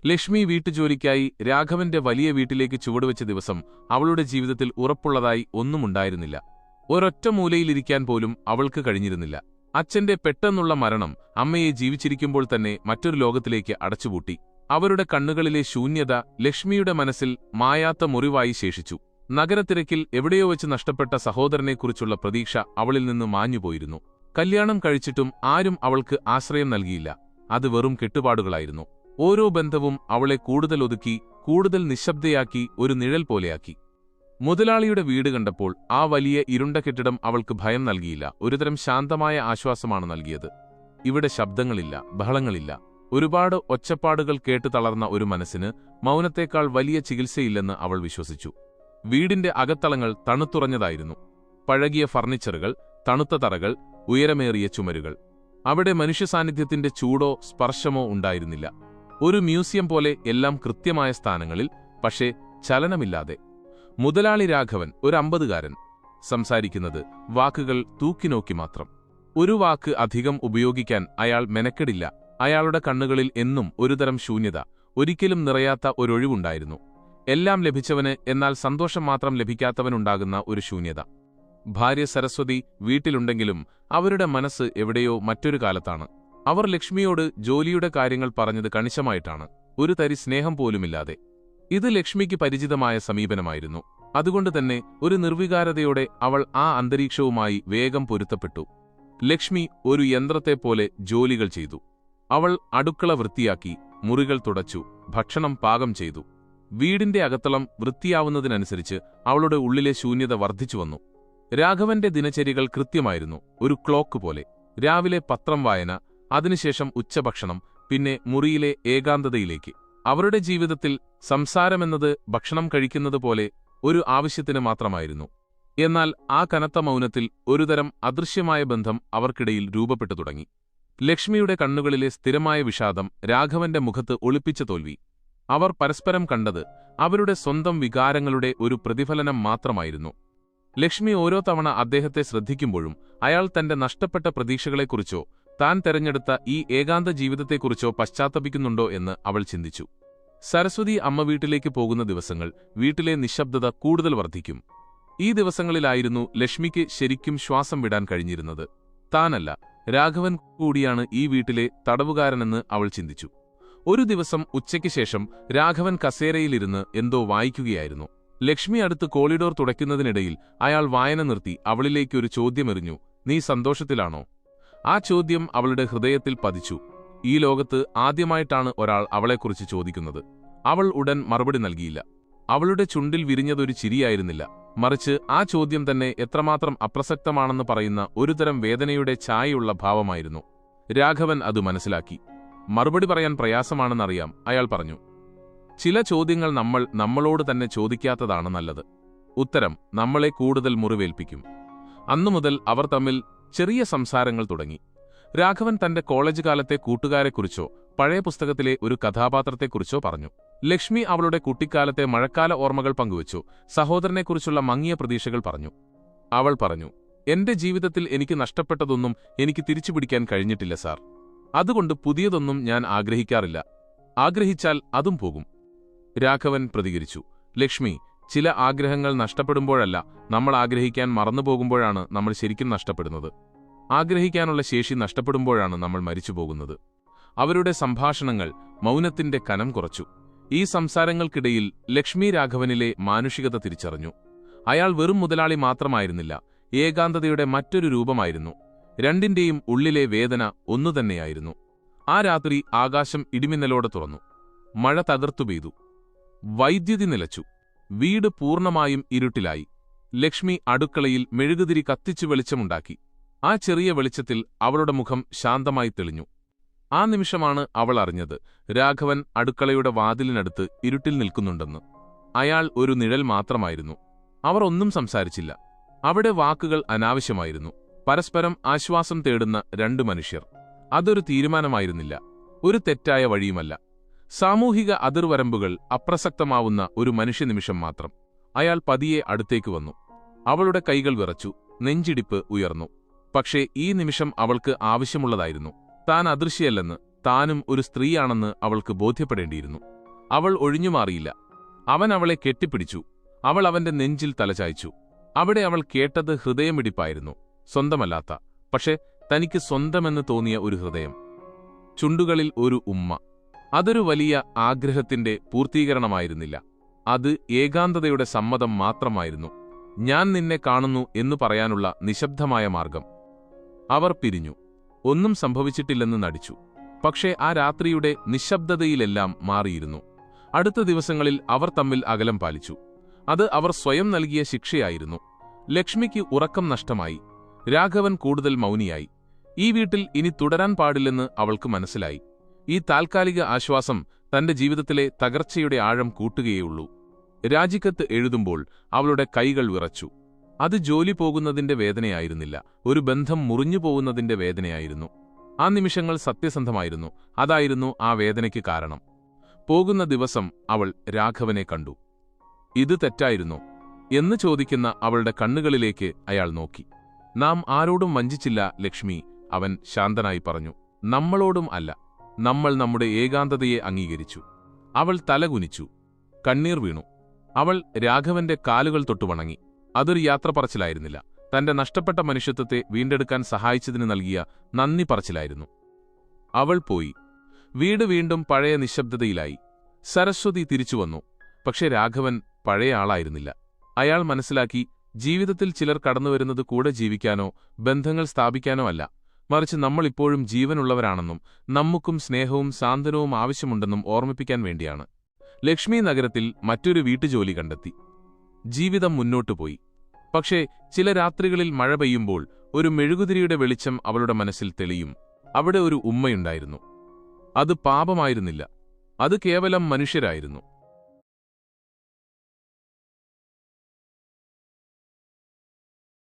ലക്ഷ്മി വീട്ടുജോലിക്കായി രാഘവന്റെ വലിയ വീട്ടിലേക്ക് ചുവടുവെച്ച ദിവസം അവളുടെ ജീവിതത്തിൽ ഉറപ്പുള്ളതായി ഒന്നുമുണ്ടായിരുന്നില്ല. ഒരൊറ്റ മൂലയിലിരിക്കാൻ പോലും അവൾക്ക് കഴിഞ്ഞിരുന്നില്ല. അച്ഛന്റെ പെട്ടെന്നുള്ള മരണം അമ്മയെ ജീവിച്ചിരിക്കുമ്പോൾ തന്നെ മറ്റൊരു ലോകത്തിലേക്ക് അടച്ചുപൂട്ടി. അവരുടെ കണ്ണുകളിലെ ശൂന്യത ലക്ഷ്മിയുടെ മനസ്സിൽ മായാത്ത മുറിവായി ശേഷിച്ചു. നഗരത്തിരക്കിൽ എവിടെയോ വെച്ച് നഷ്ടപ്പെട്ട സഹോദരനെക്കുറിച്ചുള്ള പ്രതീക്ഷ അവളിൽ നിന്ന് മാഞ്ഞുപോയിരുന്നു. കല്യാണം കഴിച്ചിട്ടും ആരും അവൾക്ക് ആശ്രയം നൽകിയില്ല. അത് വെറും കെട്ടുപാടുകളായിരുന്നു. ഓരോ ബന്ധവും അവളെ കൂടുതൽ ഒതുക്കി, കൂടുതൽ നിശബ്ദയാക്കി, ഒരു നിഴൽ പോലെയാക്കി. മുതലാളിയുടെ വീട് കണ്ടപ്പോൾ ആ വലിയ ഇരുണ്ട കെട്ടിടം അവൾക്ക് ഭയം നൽകിയില്ല, ഒരുതരം ശാന്തമായ ആശ്വാസമാണ് നൽകിയത്. ഇവിടെ ശബ്ദങ്ങളില്ല, ബഹളങ്ങളില്ല. ഒരുപാട് ഒച്ചപ്പാടുകൾ കേട്ടു തളർന്ന ഒരു മനസ്സിന് മൗനത്തേക്കാൾ വലിയ ചികിത്സയില്ലെന്ന് അവൾ വിശ്വസിച്ചു. വീടിന്റെ അകത്തളങ്ങൾ തണുത്തുറഞ്ഞതായിരുന്നു. പഴകിയ ഫർണിച്ചറുകൾ, തണുത്ത തറകൾ, ഉയരമേറിയ ചുമരുകൾ. അവിടെ മനുഷ്യസാന്നിധ്യത്തിന്റെ ചൂടോ സ്പർശമോ ഉണ്ടായിരുന്നില്ല. ഒരു മ്യൂസിയം പോലെ എല്ലാം കൃത്യമായ സ്ഥാനങ്ങളിൽ, പക്ഷേ ചലനമില്ലാതെ. മുതലാളി രാഘവൻ, ഒരു 50-കാരൻ, സംസാരിക്കുന്നത് വാക്കുകൾ തൂക്കിനോക്കി മാത്രം. ഒരു വാക്ക് അധികം ഉപയോഗിക്കാൻ അയാൾ മെനക്കെടില്ല. അയാളുടെ കണ്ണുകളിൽ എന്നും ഒരുതരം ശൂന്യത, ഒരിക്കലും നിറയാത്ത ഒരൊഴിവുണ്ടായിരുന്നു. എല്ലാം ലഭിച്ചവന് എന്നാൽ സന്തോഷം മാത്രം ലഭിക്കാത്തവനുണ്ടാകുന്ന ഒരു ശൂന്യത. ഭാര്യ സരസ്വതി വീട്ടിലുണ്ടെങ്കിലും അവരുടെ മനസ്സ് എവിടെയോ മറ്റൊരു കാലത്താണ്. അവർ ലക്ഷ്മിയോട് ജോലിയുടെ കാര്യങ്ങൾ പറഞ്ഞത് കണിശമായിട്ടാണ്, ഒരു തരി സ്നേഹം പോലുമില്ലാതെ. ഇത് ലക്ഷ്മിക്ക് പരിചിതമായ സമീപനമായിരുന്നു. അതുകൊണ്ടുതന്നെ ഒരു നിർവികാരതയോടെ അവൾ ആ അന്തരീക്ഷവുമായി വേഗം പൊരുത്തപ്പെട്ടു. ലക്ഷ്മി ഒരു യന്ത്രത്തെപ്പോലെ ജോലികൾ ചെയ്തു. അവൾ അടുക്കള വൃത്തിയാക്കി, മുറികൾ തുടച്ചു, ഭക്ഷണം പാകം ചെയ്തു. വീടിന്റെ അകത്തളം വൃത്തിയാവുന്നതിനനുസരിച്ച് അവളുടെ ഉള്ളിലെ ശൂന്യത വർദ്ധിച്ചുവന്നു. രാഘവന്റെ ദിനചര്യകൾ കൃത്യമായിരുന്നു, ഒരു ക്ലോക്ക് പോലെ. രാവിലെ പത്രം വായന, അതിനുശേഷം ഉച്ചഭക്ഷണം, പിന്നെ മുറിയിലെ ഏകാന്തതയിലേക്ക്. അവരുടെ ജീവിതത്തിൽ സംസാരമെന്നത് ഭക്ഷണം കഴിക്കുന്നത് പോലെ ഒരു ആവശ്യത്തിന് മാത്രമായിരുന്നു. എന്നാൽ ആ കനത്ത മൗനത്തിൽ ഒരുതരം അദൃശ്യമായ ബന്ധം അവർക്കിടയിൽ രൂപപ്പെട്ടു തുടങ്ങി. ലക്ഷ്മിയുടെ കണ്ണുകളിലെ സ്ഥിരമായ വിഷാദം രാഘവന്റെ മുഖത്ത് ഒളിപ്പിച്ച തോൽവി. അവർ പരസ്പരം കണ്ടത് അവരുടെ സ്വന്തം വികാരങ്ങളുടെ ഒരു പ്രതിഫലനം മാത്രമായിരുന്നു. ലക്ഷ്മി ഓരോ തവണ അദ്ദേഹത്തെ ശ്രദ്ധിക്കുമ്പോഴും അയാൾ തന്റെ നഷ്ടപ്പെട്ട പ്രതീക്ഷകളെക്കുറിച്ചോ താൻ തെരഞ്ഞെടുത്ത ഈ ഏകാന്ത ജീവിതത്തെക്കുറിച്ചോ പശ്ചാത്തപിക്കുന്നുണ്ടോ എന്ന് അവൾ ചിന്തിച്ചു. സരസ്വതി അമ്മ വീട്ടിലേക്ക് പോകുന്ന ദിവസങ്ങൾ വീട്ടിലെ നിശബ്ദത കൂടുതൽ വർദ്ധിക്കും. ഈ ദിവസങ്ങളിലായിരുന്നു ലക്ഷ്മിക്ക് ശരിക്കും ശ്വാസം വിടാൻ കഴിഞ്ഞിരുന്നത്. താനല്ല, രാഘവൻ കൂടിയാണ് ഈ വീട്ടിലെ തടവുകാരനെന്ന് അവൾ ചിന്തിച്ചു. ഒരു ദിവസം ഉച്ചയ്ക്ക് ശേഷം രാഘവൻ കസേരയിലിരുന്ന് എന്തോ വായിക്കുകയായിരുന്നു. ലക്ഷ്മി അടുത്ത് കോളിഡോർ തുടയ്ക്കുന്നതിനിടയിൽ അയാൾ വായന നിർത്തി അവളിലേക്കൊരു ചോദ്യമെറിഞ്ഞു. "നീ സന്തോഷത്തിലാണോ?" ആ ചോദ്യം അവളുടെ ഹൃദയത്തിൽ പതിച്ചു. ഈ ലോകത്ത് ആദ്യമായിട്ടാണ് ഒരാൾ അവളെക്കുറിച്ച് ചോദിക്കുന്നത്. അവൾ ഉടൻ മറുപടി നൽകിയില്ല. അവളുടെ ചുണ്ടിൽ വിരിഞ്ഞതൊരു ചിരിയായിരുന്നില്ല, മറിച്ച് ആ ചോദ്യം തന്നെ എത്രമാത്രം അപ്രസക്തമാണെന്ന് പറയുന്ന ഒരുതരം വേദനയുടെ ഛായയുള്ള ഭാവമായിരുന്നു. രാഘവൻ അത് മനസ്സിലാക്കി. മറുപടി പറയാൻ പ്രയാസമാണെന്നറിയാം, അയാൾ പറഞ്ഞു. ചില ചോദ്യങ്ങൾ നമ്മളോട് തന്നെ ചോദിക്കാത്തതാണ് നല്ലത്. ഉത്തരം നമ്മളെ കൂടുതൽ മുറിവേൽപ്പിക്കും. അന്നുമുതൽ അവർ തമ്മിൽ ചെറിയ സംസാരങ്ങൾ തുടങ്ങി. രാഘവൻ തന്റെ കോളേജ് കാലത്തെ കൂട്ടുകാരെക്കുറിച്ചോ പഴയ പുസ്തകത്തിലെ ഒരു കഥാപാത്രത്തെക്കുറിച്ചോ പറഞ്ഞു. ലക്ഷ്മി അവളുടെ കുട്ടിക്കാലത്തെ മഴക്കാല ഓർമ്മകൾ പങ്കുവച്ചു. സഹോദരനെക്കുറിച്ചുള്ള മങ്ങിയ പ്രതീക്ഷകൾ പറഞ്ഞു. അവൾ പറഞ്ഞു, "എന്റെ ജീവിതത്തിൽ എനിക്ക് നഷ്ടപ്പെട്ടതൊന്നും എനിക്ക് തിരിച്ചുപിടിക്കാൻ കഴിഞ്ഞിട്ടില്ല സാർ. അതുകൊണ്ട് പുതിയതൊന്നും ഞാൻ ആഗ്രഹിക്കാറില്ല. ആഗ്രഹിച്ചാൽ അതും പോകും." രാഘവൻ പ്രതികരിച്ചു, "ലക്ഷ്മി, ചില ആഗ്രഹങ്ങൾ നഷ്ടപ്പെടുമ്പോഴല്ല, നമ്മൾ ആഗ്രഹിക്കാൻ മറന്നുപോകുമ്പോഴാണ് നമ്മൾ ശരിക്കും നഷ്ടപ്പെടുന്നത്. ആഗ്രഹിക്കാനുള്ള ശേഷി നഷ്ടപ്പെടുമ്പോഴാണ് നമ്മൾ മരിച്ചുപോകുന്നത്." അവരുടെ സംഭാഷണങ്ങൾ മൗനത്തിന്റെ കനം കുറച്ചു. ഈ സംസാരങ്ങൾക്കിടയിൽ ലക്ഷ്മി രാഘവനിലെ മാനുഷികത തിരിച്ചറിഞ്ഞു. അയാൾ വെറും മുതലാളി മാത്രമായിരുന്നില്ല, ഏകാന്തതയുടെ മറ്റൊരു രൂപമായിരുന്നു. രണ്ടിന്റെയും ഉള്ളിലെ വേദന ഒന്നുതന്നെയായിരുന്നു. ആ രാത്രി ആകാശം ഇടിമിന്നലോടെ തുറന്നു. മഴ തകർത്തു പെയ്തു. വൈദ്യുതി നിലച്ചു. വീട് പൂർണ്ണമായും ഇരുട്ടിലായി. ലക്ഷ്മി അടുക്കളയിൽ മെഴുകുതിരി കത്തിച്ചു വെളിച്ചമുണ്ടാക്കി. ആ ചെറിയ വെളിച്ചത്തിൽ അവളുടെ മുഖം ശാന്തമായി തെളിഞ്ഞു. ആ നിമിഷമാണ് അവൾ അറിഞ്ഞത്, രാഘവൻ അടുക്കളയുടെ വാതിലിനടുത്ത് ഇരുട്ടിൽ നിൽക്കുന്നുണ്ടെന്ന്. അയാൾ ഒരു നിഴൽ മാത്രമായിരുന്നു. അവർ ഒന്നും സംസാരിച്ചില്ല. അവിടെ വാക്കുകൾ അനാവശ്യമായിരുന്നു. പരസ്പരം ആശ്വാസം തേടുന്ന രണ്ടു മനുഷ്യർ. അതൊരു തീരുമാനമായിരുന്നില്ല, ഒരു തെറ്റായ വഴിയുമല്ല. സാമൂഹിക അതിർവരമ്പുകൾ അപ്രസക്തമാവുന്ന ഒരു മനുഷ്യനിമിഷം മാത്രം. അയാൾ പതിയെ അടുത്തേക്ക് വന്നു. അവളുടെ കൈകൾ വിറച്ചു, നെഞ്ചിടിപ്പ് ഉയർന്നു. പക്ഷേ ഈ നിമിഷം അവൾക്ക് ആവശ്യമുള്ളതായിരുന്നു. താൻ അദൃശ്യയല്ലെന്ന്, താനും ഒരു സ്ത്രീയാണെന്ന് അവൾക്ക് ബോധ്യപ്പെടേണ്ടിയിരുന്നു. അവൾ ഒഴിഞ്ഞുമാറിയില്ല. അവൻ അവളെ കെട്ടിപ്പിടിച്ചു. അവൾ അവന്റെ നെഞ്ചിൽ തലചായ്ച്ചു. അവിടെ അവൾ കേട്ടത് ഹൃദയമിടിപ്പായിരുന്നു. സ്വന്തമല്ലാത്ത, പക്ഷെ തനിക്ക് സ്വന്തമെന്ന് തോന്നിയ ഒരു ഹൃദയം. ചുണ്ടുകളിൽ ഒരു ഉമ്മ. അതൊരു വലിയ ആഗ്രഹത്തിന്റെ പൂർത്തീകരണമായിരുന്നില്ല. അത് ഏകാന്തതയുടെ സമ്മതം മാത്രമായിരുന്നു. ഞാൻ നിന്നെ കാണുന്നു എന്നു പറയാനുള്ള നിശബ്ദമായ മാർഗം. അവർ പിരിഞ്ഞു. ഒന്നും സംഭവിച്ചിട്ടില്ലെന്ന് നടിച്ചു. പക്ഷേ ആ രാത്രിയുടെ നിശബ്ദതയിലെല്ലാം മാറിയിരുന്നു. അടുത്ത ദിവസങ്ങളിൽ അവർ തമ്മിൽ അകലം പാലിച്ചു. അത് അവർ സ്വയം നൽകിയ ശിക്ഷയായിരുന്നു. ലക്ഷ്മിക്ക് ഉറക്കം നഷ്ടമായി. രാഘവൻ കൂടുതൽ മൗനിയായി. ഈ വീട്ടിൽ ഇനി തുടരാൻ പാടില്ലെന്ന് അവൾക്ക് മനസ്സിലായി. ഈ താൽക്കാലിക ആശ്വാസം തന്റെ ജീവിതത്തിലെ തകർച്ചയുടെ ആഴം കൂട്ടുകയേയുള്ളൂ. രാജിക്കത്ത് എഴുതുമ്പോൾ അവളുടെ കൈകൾ വിറച്ചു. അത് ജോലി പോകുന്നതിന്റെ വേദനയായിരുന്നില്ല, ഒരു ബന്ധം മുറിഞ്ഞു പോകുന്നതിന്റെ വേദനയായിരുന്നു. ആ നിമിഷങ്ങൾ സത്യസന്ധമായിരുന്നു. അതായിരുന്നു ആ വേദനയ്ക്ക് കാരണം. പോകുന്ന ദിവസം അവൾ രാഘവനെ കണ്ടു. ഇത് തെറ്റായിരുന്നോ എന്ന് ചോദിക്കുന്ന അവളുടെ കണ്ണുകളിലേക്ക് അയാൾ നോക്കി. നാം ആരോടും വഞ്ചിച്ചില്ല ലക്ഷ്മി, അവൻ ശാന്തനായി പറഞ്ഞു. നമ്മളോടും അല്ല. നമ്മൾ നമ്മുടെ ഏകാന്തതയെ അംഗീകരിച്ചു. അവൾ തലകുനിച്ചു. കണ്ണീർ വീണു. അവൾ രാഘവന്റെ കാലുകൾ തൊട്ടു വണങ്ങി. അതൊരു യാത്ര പറച്ചിലായിരുന്നില്ല. തന്റെ നഷ്ടപ്പെട്ട മനുഷ്യത്വത്തെ വീണ്ടെടുക്കാൻ സഹായിച്ചതിന് നൽകിയ നന്ദി പറച്ചിലായിരുന്നു. അവൾ പോയി. വീട് വീണ്ടും പഴയ നിശബ്ദതയിലായി. സരസ്വതി തിരിച്ചുവന്നു. പക്ഷെ രാഘവൻ പഴയ ആളായിരുന്നില്ല. അയാൾ മനസ്സിലാക്കി, ജീവിതത്തിൽ ചിലർ കടന്നുവരുന്നത് കൂടെ ജീവിക്കാനോ ബന്ധങ്ങൾ സ്ഥാപിക്കാനോ അല്ല, മറിച്ച് നമ്മളിപ്പോഴും ജീവനുള്ളവരാണെന്നും നമുക്കും സ്നേഹവും സാന്ത്വനവും ആവശ്യമുണ്ടെന്നും ഓർമ്മിപ്പിക്കാൻ വേണ്ടിയാണ്. ലക്ഷ്മി നഗരത്തിൽ മറ്റൊരു വീട്ടുജോലി കണ്ടെത്തി. ജീവിതം മുന്നോട്ടുപോയി. പക്ഷേ ചില രാത്രികളിൽ മഴ പെയ്യുമ്പോൾ ഒരു മെഴുകുതിരിയുടെ വെളിച്ചം അവളുടെ മനസ്സിൽ തെളിയും. അവിടെ ഒരു ഉമ്മയുണ്ടായിരുന്നു. അത് പാപമായിരുന്നില്ല, അത് കേവലം മനുഷ്യരായിരുന്നു.